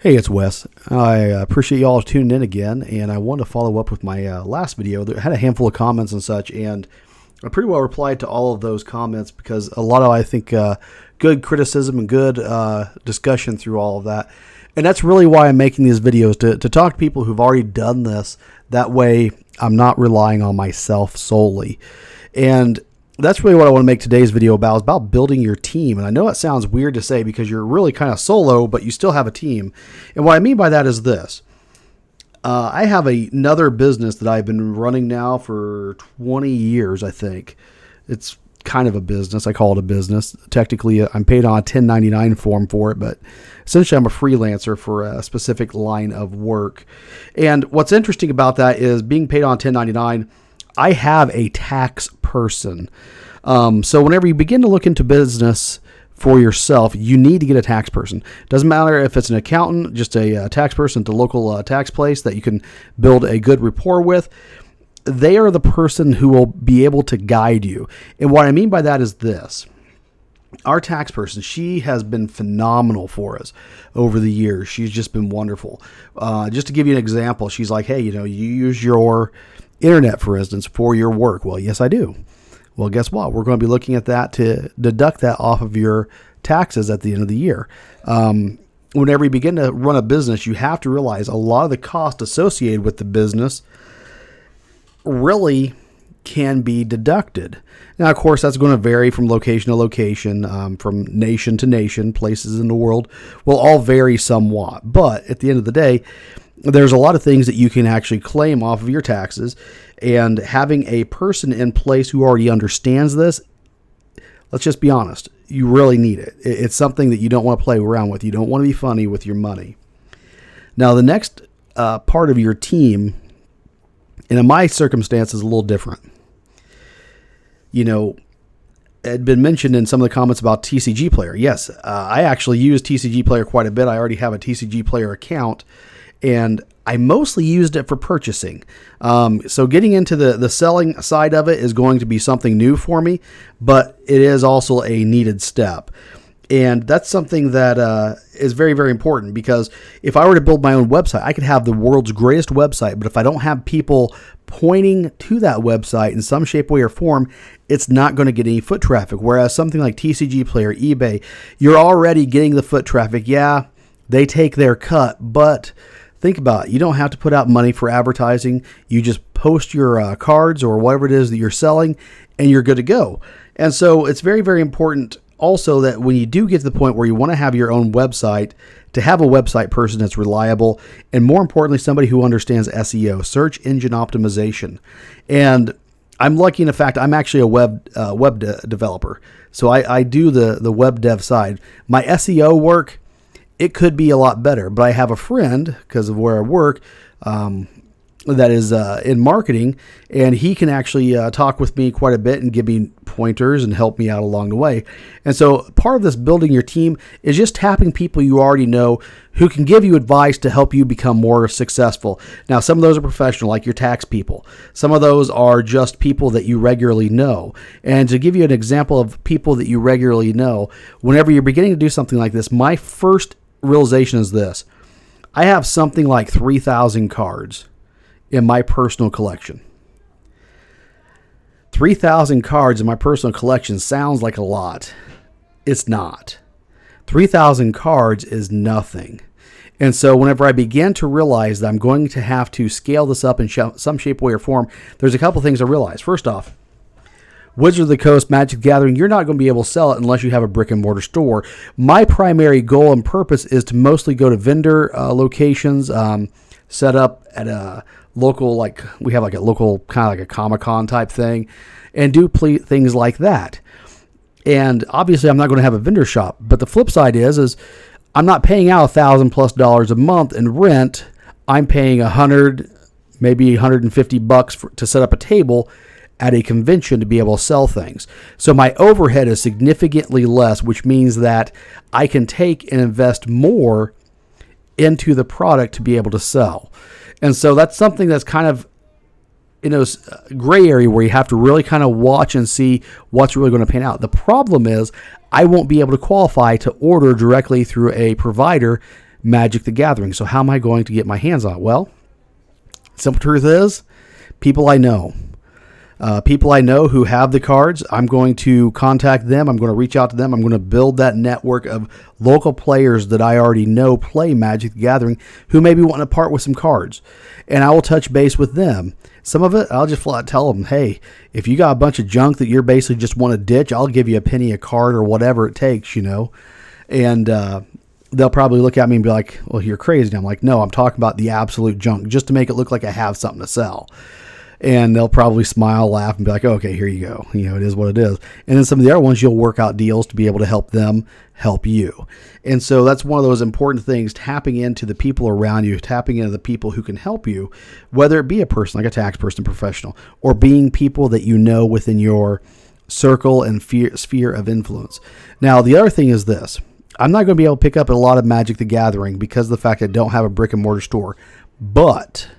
Hey, it's Wes. I appreciate y'all tuning in again, and I wanted to follow up with my last video that had a handful of comments and such, and I pretty well replied to all of those comments because a lot of, I think, good criticism and good discussion through all of that. And that's really why I'm making these videos, to talk to people who've already done this. That way, I'm not relying on myself solely. And that's really what I want to make today's video about, is about building your team. And I know it sounds weird to say because you're really kind of solo, but you still have a team. And what I mean by that is this. I have another business that I've been running now for 20 years, I think. It's kind of a business. I call it a business. Technically, I'm paid on a 1099 form for it, but essentially I'm a freelancer for a specific line of work. And what's interesting about that is being paid on 1099, I have a tax person. So whenever you begin to look into business for yourself, you need to get a tax person. Doesn't matter if it's an accountant, just a tax person at the local tax place that you can build a good rapport with. They are the person who will be able to guide you. And what I mean by that is this. Our tax person, she has been phenomenal for us over the years. She's just been wonderful. Just to give you an example, she's like, hey, you use your internet, for instance, for your work. Well, yes, I do. Well, guess what? We're going to be looking at that to deduct that off of your taxes at the end of the year. Whenever you begin to run a business, you have to realize a lot of the cost associated with the business really can be deducted. Now, of course, that's going to vary from location to location, from nation to nation. Places in the world will all vary somewhat. But at the end of the day, there's a lot of things that you can actually claim off of your taxes, and having a person in place who already understands this, let's just be honest, you really need it. It's something that you don't want to play around with. You don't want to be funny with your money. Now, the next part of your team, and in my circumstance, is a little different. It had been mentioned in some of the comments about TCG Player. Yes, I actually use TCG Player quite a bit. I already have a TCG Player account, and I mostly used it for purchasing. So getting into the selling side of it is going to be something new for me, but it is also a needed step. And that's something that is very, very important, because if I were to build my own website, I could have the world's greatest website, but if I don't have people pointing to that website in some shape, way, or form, it's not going to get any foot traffic. Whereas something like TCG Player, eBay, you're already getting the foot traffic. Yeah, they take their cut, but think about it. You don't have to put out money for advertising. You just post your cards or whatever it is that you're selling, and you're good to go. And so it's very, very important also that when you do get to the point where you want to have your own website, to have a website person that's reliable, and more importantly, somebody who understands SEO, search engine optimization. And I'm lucky in the fact I'm actually a web developer. So I do the web dev side. My SEO work, it could be a lot better, but I have a friend, because of where I work, that is in marketing, and he can actually talk with me quite a bit and give me pointers and help me out along the way. And so part of this building your team is just tapping people you already know who can give you advice to help you become more successful. Now, some of those are professional, like your tax people. Some of those are just people that you regularly know. And to give you an example of people that you regularly know, whenever you're beginning to do something like this, my first realization is this. I have something like 3,000 cards in my personal collection. 3,000 cards in my personal collection sounds like a lot. It's not. 3,000 cards is nothing. And so whenever I began to realize that I'm going to have to scale this up in some shape, way, or form, there's a couple things I realized. First off, Wizard of the Coast, Magic the Gathering, you're not going to be able to sell it unless you have a brick and mortar store. My primary goal and purpose is to mostly go to vendor locations, set up at a local, like we have like a local kind of like a Comic-Con type thing, and do things like that. And obviously I'm not going to have a vendor shop, but the flip side is I'm not paying out $1,000+ a month in rent. I'm paying $100, maybe $150 to set up a table at a convention to be able to sell things. So my overhead is significantly less, which means that I can take and invest more into the product to be able to sell. And so that's something that's kind of gray area where you have to really kind of watch and see what's really going to pan out. The problem is I won't be able to qualify to order directly through a provider Magic the Gathering. So how am I going to get my hands on it? Well, simple truth is, people I know. People I know who have the cards, I'm going to contact them. I'm going to reach out to them. I'm going to build that network of local players that I already know play Magic the Gathering who maybe want to part with some cards. And I will touch base with them. Some of it, I'll just flat tell them, hey, if you got a bunch of junk that you're basically just want to ditch, I'll give you a penny a card or whatever it takes, And they'll probably look at me and be like, well, you're crazy. And I'm like, no, I'm talking about the absolute junk just to make it look like I have something to sell. And they'll probably smile, laugh, and be like, okay, here you go. It is what it is. And then some of the other ones, you'll work out deals to be able to help them help you. And so that's one of those important things, tapping into the people around you, tapping into the people who can help you, whether it be a person like a tax person, professional, or being people that you know within your circle and sphere of influence. Now, the other thing is this. I'm not going to be able to pick up a lot of Magic the Gathering because of the fact I don't have a brick and mortar store. But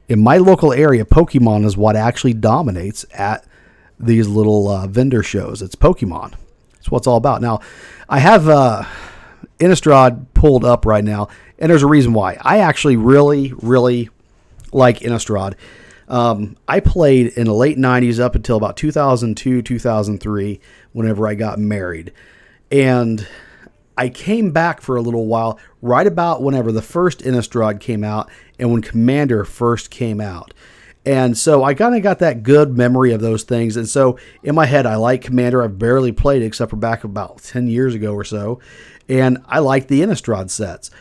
in my local area, Pokemon is what actually dominates at these little vendor shows. It's Pokemon. That's what it's all about. Now, I have Innistrad pulled up right now, and there's a reason why. I actually really, really like Innistrad. I played in the late 90s up until about 2002, 2003, whenever I got married. And I came back for a little while right about whenever the first Innistrad came out and when Commander first came out. And so I kind of got that good memory of those things. And so in my head, I like Commander. I've barely played it except for back about 10 years ago or so. And I like the Innistrad sets.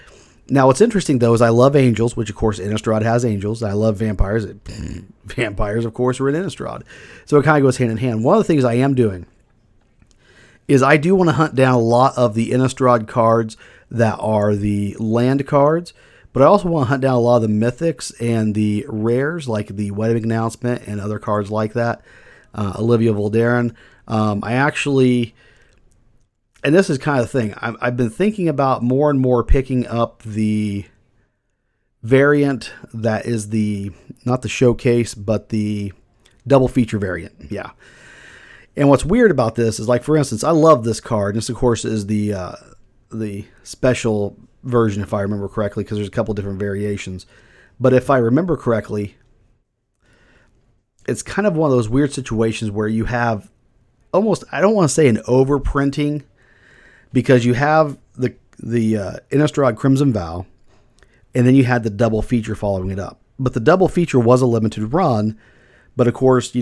Now, what's interesting, though, is I love Angels, which, of course, Innistrad has Angels. I love Vampires. Vampires, of course, are in Innistrad. So it kind of goes hand in hand. One of the things I am doing is I do want to hunt down a lot of the Innistrad cards that are the land cards, but I also want to hunt down a lot of the mythics and the rares, like the Wedding Announcement and other cards like that. Olivia Voldaren. I actually, and this is kind of the thing, I've been thinking about more and more picking up the variant that is the, not the showcase, but the double feature variant. Yeah. And what's weird about this is, like, for instance, I love this card. This, of course, is the special version, if I remember correctly, because there's a couple different variations. But if I remember correctly, it's kind of one of those weird situations where you have almost, I don't want to say an overprinting, because you have the Innistrad Crimson Vow, and then you had the double feature following it up. But the double feature was a limited run, but of course,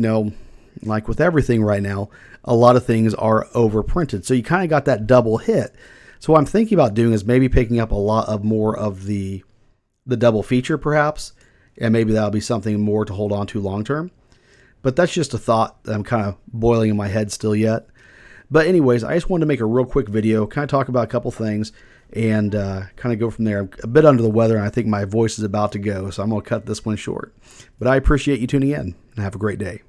like with everything right now, a lot of things are overprinted. So you kind of got that double hit. So what I'm thinking about doing is maybe picking up a lot of more of the double feature perhaps, and maybe that'll be something more to hold on to long term. But that's just a thought that I'm kind of boiling in my head still yet. But anyways, I just wanted to make a real quick video, kind of talk about a couple things, and kind of go from there. I'm a bit under the weather, and I think my voice is about to go, so I'm going to cut this one short. But I appreciate you tuning in, and have a great day.